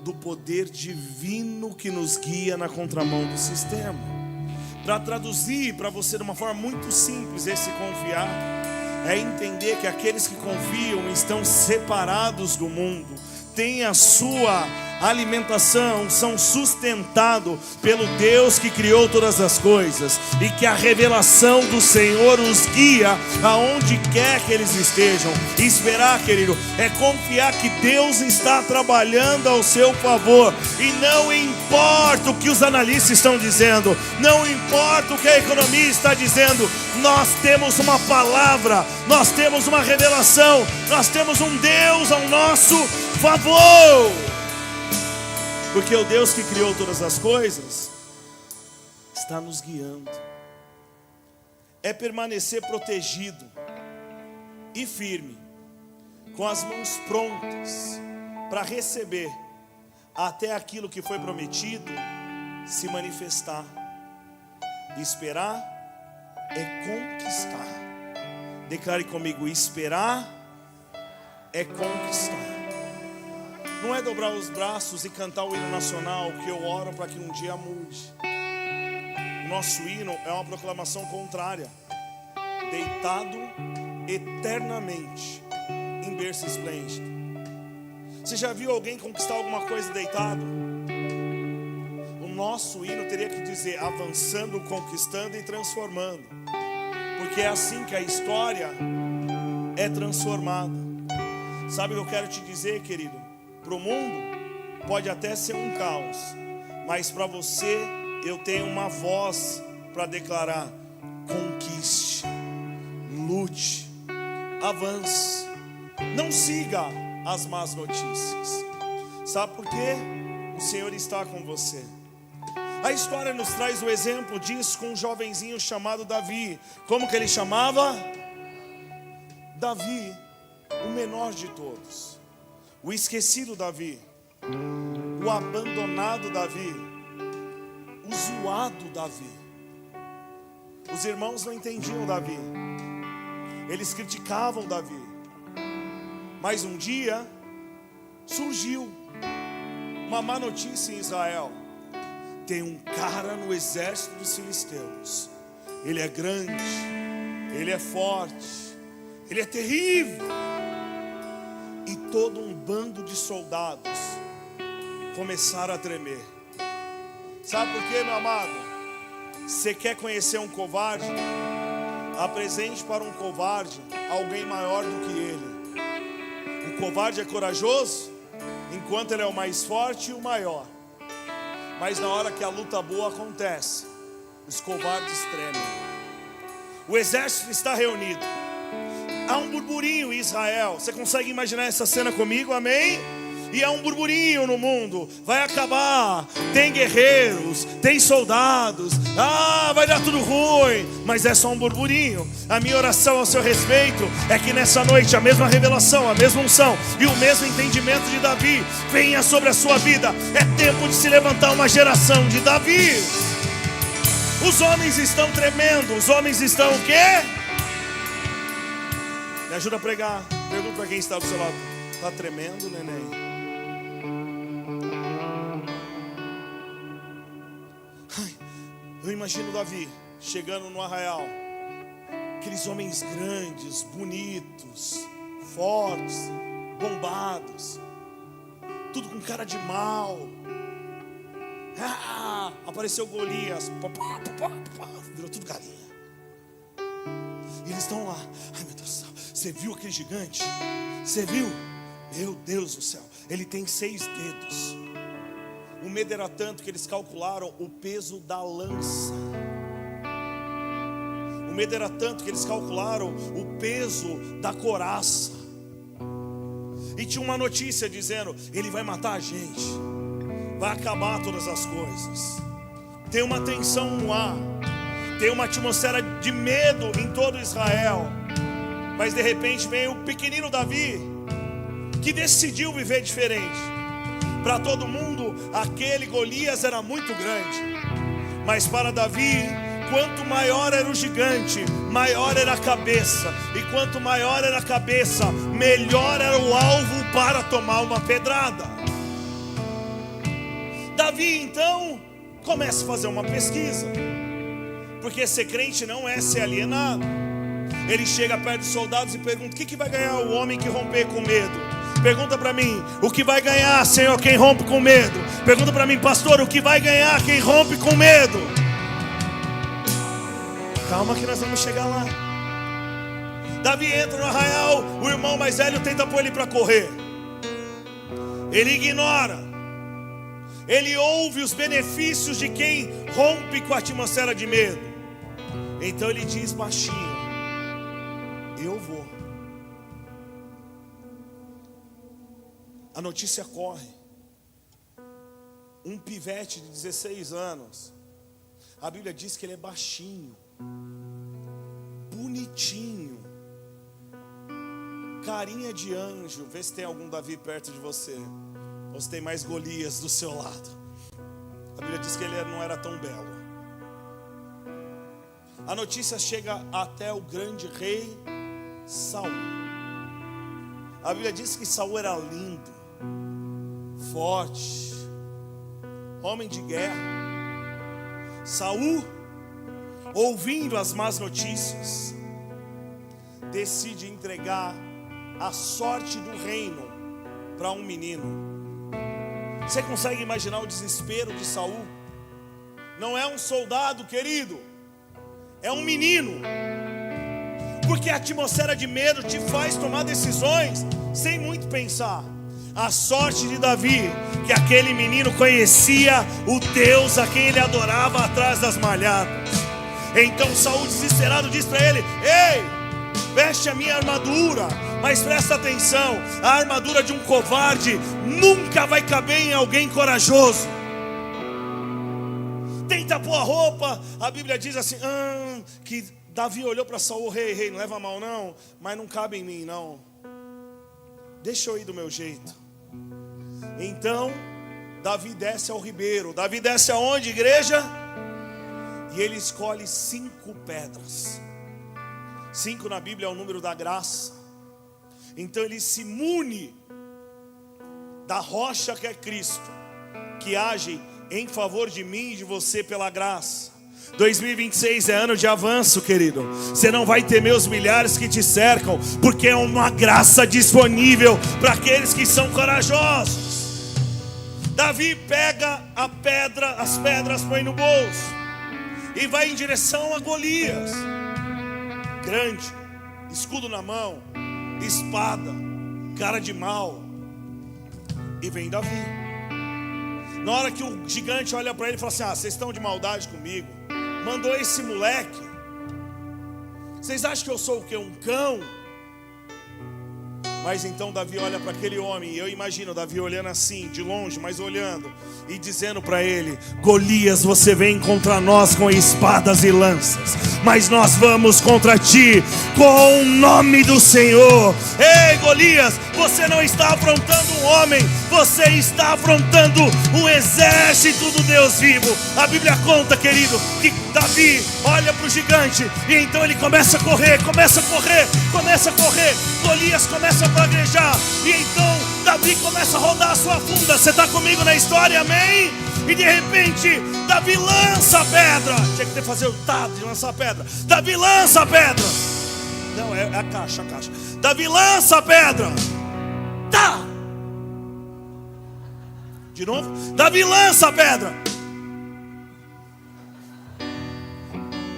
do poder divino que nos guia na contramão do sistema. Para traduzir para você de uma forma muito simples, esse confiar é entender que aqueles que confiam estão separados do mundo, têm a sua alimentação, são sustentados pelo Deus que criou todas as coisas, e que a revelação do Senhor os guia aonde quer que eles estejam. E esperar, querido, é confiar que Deus está trabalhando ao seu favor, e não importa o que os analistas estão dizendo, não importa o que a economia está dizendo, nós temos uma palavra, nós temos uma revelação, nós temos um Deus ao nosso favor. Porque o Deus que criou todas as coisas está nos guiando. É permanecer protegido e firme, com as mãos prontas para receber até aquilo que foi prometido se manifestar. Esperar é conquistar. Declare comigo: esperar é conquistar. Não é dobrar os braços e cantar o hino nacional que eu oro para que um dia mude. O nosso hino é uma proclamação contrária: deitado eternamente em berço esplêndido. Você já viu alguém conquistar alguma coisa deitado? O nosso hino teria que dizer avançando, conquistando e transformando, porque é assim que a história é transformada. Sabe o que eu quero te dizer, querido? Para o mundo pode até ser um caos, mas para você eu tenho uma voz para declarar: conquiste, lute, avance, não siga as más notícias. Sabe por quê? O Senhor está com você. A história nos traz o exemplo disso com um jovenzinho chamado Davi. Como que ele chamava? Davi, o menor de todos, o esquecido Davi, o abandonado Davi, o zoado Davi. Os irmãos não entendiam Davi, eles criticavam Davi. Mas um dia surgiu uma má notícia em Israel: tem um cara no exército dos filisteus, ele é grande, ele é forte, ele é terrível. E todo um bando de soldados começaram a tremer. Sabe por quê, meu amado? Você quer conhecer um covarde? Apresente para um covarde alguém maior do que ele. O covarde é corajoso enquanto ele é o mais forte e o maior. Mas na hora que a luta boa acontece, os covardes tremem. O exército está reunido. Há um burburinho em Israel. Você consegue imaginar essa cena comigo? Amém? E há um burburinho no mundo. Vai acabar. Tem guerreiros, tem soldados. Vai dar tudo ruim. Mas é só um burburinho. A minha oração ao seu respeito é que nessa noite a mesma revelação, a mesma unção e o mesmo entendimento de Davi venha sobre a sua vida. É tempo de se levantar uma geração de Davi. Os homens estão tremendo. Os homens estão o quê? Me ajuda a pregar. Pergunta para quem está do seu lado: está tremendo, neném? Eu imagino Davi chegando no arraial. Aqueles homens grandes, bonitos, fortes, bombados, tudo com cara de mal. Apareceu Golias, virou tudo galinha. E eles estão lá. Ai, meu Deus do céu, você viu aquele gigante? Você viu? Meu Deus do céu, ele tem 6 dedos. O medo era tanto que eles calcularam o peso da lança. O medo era tanto que eles calcularam o peso da couraça. E tinha uma notícia dizendo: ele vai matar a gente, vai acabar todas as coisas. Tem uma tensão no ar, tem uma atmosfera de medo em todo Israel. Mas de repente vem o pequenino Davi, que decidiu viver diferente. Para todo mundo, aquele Golias era muito grande. Mas para Davi, quanto maior era o gigante, maior era a cabeça. E quanto maior era a cabeça, melhor era o alvo para tomar uma pedrada. Davi então começa a fazer uma pesquisa, porque ser crente não é ser alienado. Ele chega perto dos soldados e pergunta: o que vai ganhar o homem que romper com medo? Pergunta para mim: o que vai ganhar, Senhor, quem rompe com medo? Pergunta para mim: pastor, o que vai ganhar quem rompe com medo? Calma que nós vamos chegar lá. Davi entra no arraial, o irmão mais velho tenta pôr ele para correr. Ele ignora. Ele ouve os benefícios de quem rompe com a atmosfera de medo. Então ele diz baixinho: eu vou. A notícia corre. Um pivete de 16 anos. A Bíblia diz que ele é baixinho, bonitinho, carinha de anjo. Vê se tem algum Davi perto de você, ou se tem mais Golias do seu lado. A Bíblia diz que ele não era tão belo. A notícia chega até o grande rei Saul. A Bíblia diz que Saul era lindo, forte, homem de guerra. Saul, ouvindo as más notícias, decide entregar a sorte do reino para um menino. Você consegue imaginar o desespero de Saul? Não é um soldado, querido, é um menino. Porque a atmosfera de medo te faz tomar decisões sem muito pensar. A sorte de Davi, que aquele menino conhecia o Deus a quem ele adorava atrás das malhadas. Então Saul, desesperado, diz para ele: ei, veste a minha armadura. Mas presta atenção, a armadura de um covarde nunca vai caber em alguém corajoso. Tenta pôr a roupa. A Bíblia diz assim, que Davi olhou para Saul: rei, não leva mal não, mas não cabe em mim não. Deixa eu ir do meu jeito. Então Davi desce ao ribeiro. Davi desce aonde, igreja? E ele escolhe 5 pedras. 5 na Bíblia é o número da graça. Então ele se mune da rocha que é Cristo, que age em favor de mim e de você pela graça. 2026 é ano de avanço, querido. Você não vai temer os milhares que te cercam, porque é uma graça disponível para aqueles que são corajosos. Davi pega a pedra, as pedras, põe no bolso e vai em direção a Golias. Grande, escudo na mão, espada, cara de mal. E vem Davi. Na hora que o gigante olha para ele e fala assim: vocês estão de maldade comigo? Mandou esse moleque? Vocês acham que eu sou o quê? Um cão? Mas então Davi olha para aquele homem, e eu imagino Davi olhando assim, de longe, mas olhando, e dizendo para ele: Golias, você vem contra nós com espadas e lanças, mas nós vamos contra ti com o nome do Senhor. Ei, Golias, você não está afrontando um homem, você está afrontando um exército do Deus vivo. A Bíblia conta, querido, que Davi olha para o gigante, e então ele começa a correr. Golias começa a praguejar, e então Davi começa a rodar a sua funda. Você está comigo na história, amém? E de repente Davi lança a pedra. Tinha que fazer o tato de lançar a pedra. Davi lança a pedra. Não, é a caixa. Davi lança a pedra. Tá. De novo. Davi lança a pedra.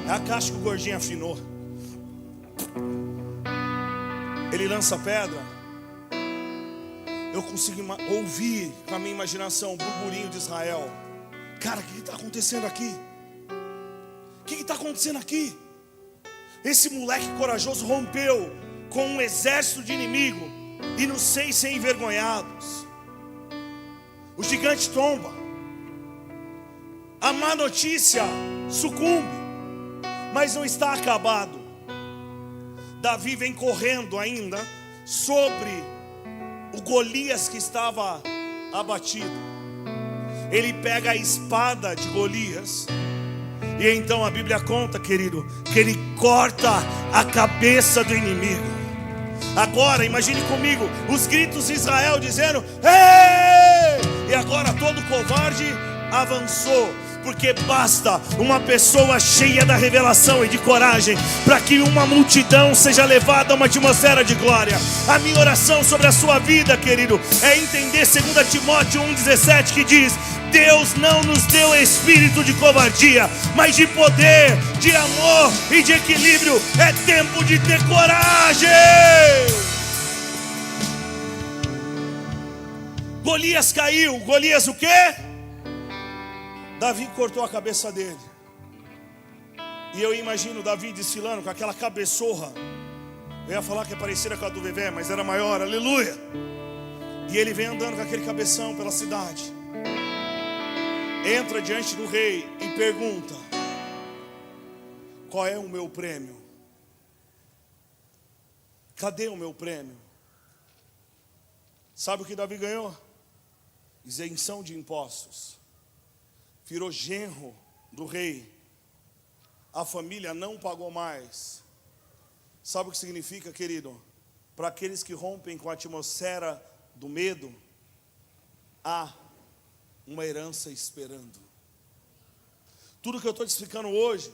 É a caixa que o gordinho afinou. Ele lança a pedra. Eu consigo ouvir com a minha imaginação o burburinho de Israel. Cara, o que está acontecendo aqui? O que está acontecendo aqui? Esse moleque corajoso rompeu com um exército de inimigo e nos 6 ser envergonhados. O gigante tomba. A má notícia sucumbe, mas não está acabado. Davi vem correndo ainda sobre o Golias que estava abatido, ele pega a espada de Golias, e então a Bíblia conta, querido, que ele corta a cabeça do inimigo. Agora imagine comigo os gritos de Israel dizendo: ei! E agora todo covarde avançou, porque basta uma pessoa cheia da revelação e de coragem para que uma multidão seja levada a uma atmosfera de glória. A minha oração sobre a sua vida, querido, é entender 2 Timóteo 1,17, que diz: Deus não nos deu espírito de covardia, mas de poder, de amor e de equilíbrio. É tempo de ter coragem. Golias caiu. Golias o quê? Davi cortou a cabeça dele. E eu imagino Davi desfilando com aquela cabeçorra. Eu ia falar que é parecida com a do Vevé, mas era maior, aleluia. E ele vem andando com aquele cabeção pela cidade. Entra diante do rei e pergunta: qual é o meu prêmio? Cadê o meu prêmio? Sabe o que Davi ganhou? Isenção de impostos. Virou genro do rei. A família não pagou mais. Sabe o que significa, querido? Para aqueles que rompem com a atmosfera do medo, há uma herança esperando. Tudo que eu estou te explicando hoje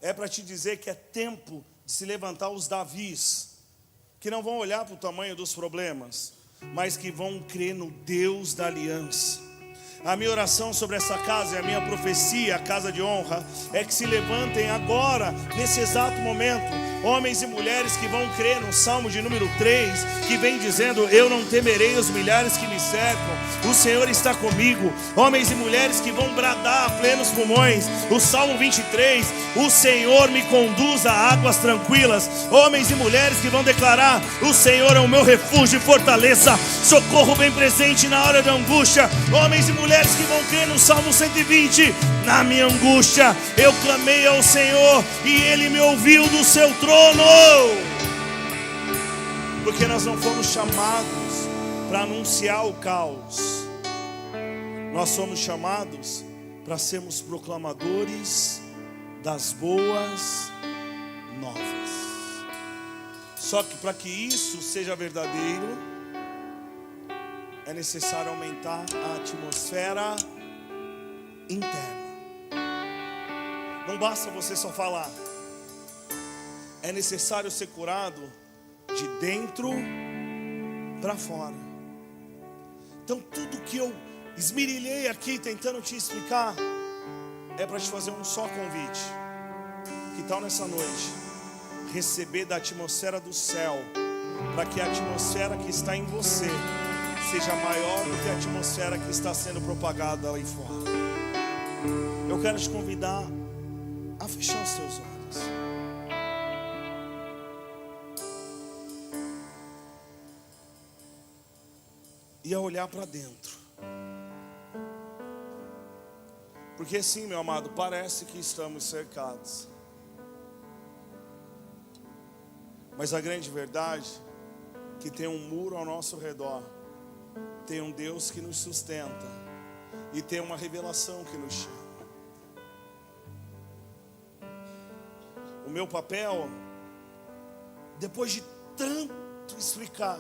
é para te dizer que é tempo de se levantar os Davis, que não vão olhar para o tamanho dos problemas, mas que vão crer no Deus da aliança. A minha oração sobre essa casa e a minha profecia, a casa de honra, é que se levantem agora, nesse exato momento, homens e mulheres que vão crer no Salmo de número 3, que vem dizendo: eu não temerei os milhares que me cercam, o Senhor está comigo. Homens e mulheres que vão bradar a plenos pulmões o Salmo 23, o Senhor me conduz a águas tranquilas. Homens e mulheres que vão declarar: o Senhor é o meu refúgio e fortaleza, socorro bem presente na hora da angústia. Homens e mulheres que vão crer no Salmo 120, na minha angústia eu clamei ao Senhor e Ele me ouviu do seu trono. Porque nós não fomos chamados para anunciar o caos, nós somos chamados para sermos proclamadores das boas novas. Só que para que isso seja verdadeiro, é necessário aumentar a atmosfera interna. Não basta você só falar, é necessário ser curado de dentro para fora. Então tudo que eu esmirilhei aqui tentando te explicar é para te fazer um só convite. Que tal nessa noite receber da atmosfera do céu, para que a atmosfera que está em você seja maior do que a atmosfera que está sendo propagada lá fora. Eu quero te convidar a fechar os seus olhos. E a olhar para dentro. Porque sim, meu amado, parece que estamos cercados. Mas a grande verdade é que tem um muro ao nosso redor. Tem um Deus que nos sustenta. E tem uma revelação que nos chama. O meu papel, depois de tanto explicar,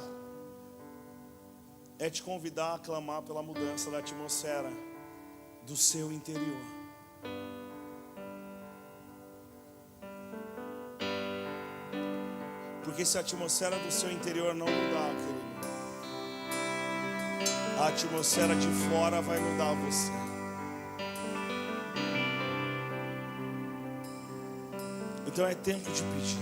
é te convidar a clamar pela mudança da atmosfera do seu interior. Porque se a atmosfera do seu interior não mudar, querido, a atmosfera de fora vai mudar você. Então é tempo de pedir.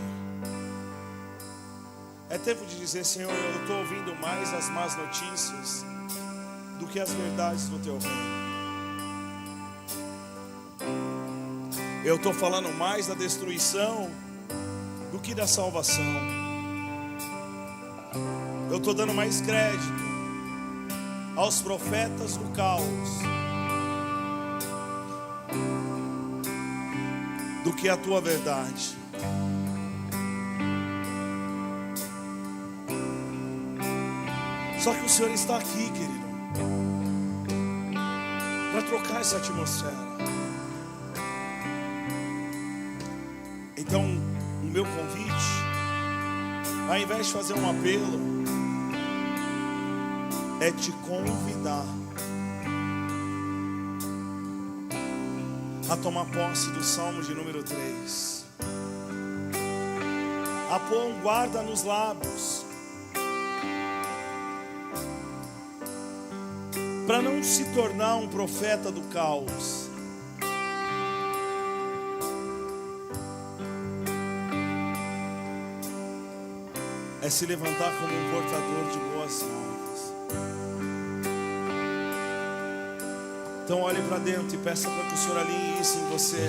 É tempo de dizer: Senhor, eu estou ouvindo mais as más notícias do que as verdades do teu reino. Eu estou falando mais da destruição do que da salvação. Eu estou dando mais crédito aos profetas do caos do que a tua verdade. Só que o Senhor está aqui, querido. trocar essa atmosfera. Então, o meu convite, ao invés de fazer um apelo, é te convidar a tomar posse do Salmo de número 3, a pôr um guarda nos lábios, para não se tornar um profeta do caos, é se levantar como um portador de boas novas. Então olhe para dentro e peça para que o Senhor alinhe isso em você.